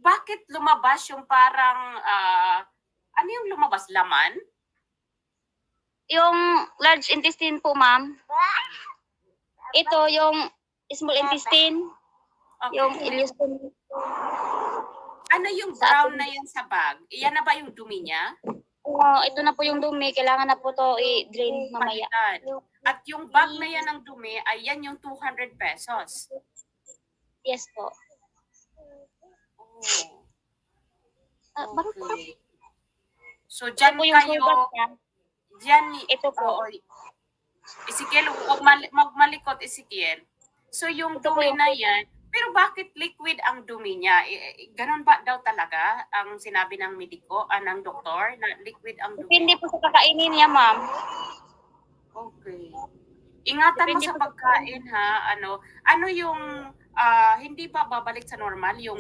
bakit lumabas yung parang, ano yung lumabas? Laman? Yung large intestine po, ma'am. Ito, yung small intestine. Okay. Yung ileostomy. Ano yung brown na yan sa bag? Iyan na ba yung dumi niya? Ito na po yung dumi. Kailangan na po to i-drain mamaya. Palitan. At yung bag na yan ng dumi, ay yan yung 200 pesos. Yes po. Okay. So, dyan Ito po yung kayo, sugat niya. dyan, Ito po. Ezekiel, huwag malikot, Ezekiel. So, yung Ito po dumi yung na yan, pero bakit liquid ang dumi niya? Ganon ba daw talaga ang sinabi ng mediko, ng doktor, na liquid ang dumi? Hindi po sa kakainin niya, ma'am. Okay. Ingatan mo Depende sa po sa pagkain, ha? Ano yung, hindi ba babalik sa normal yung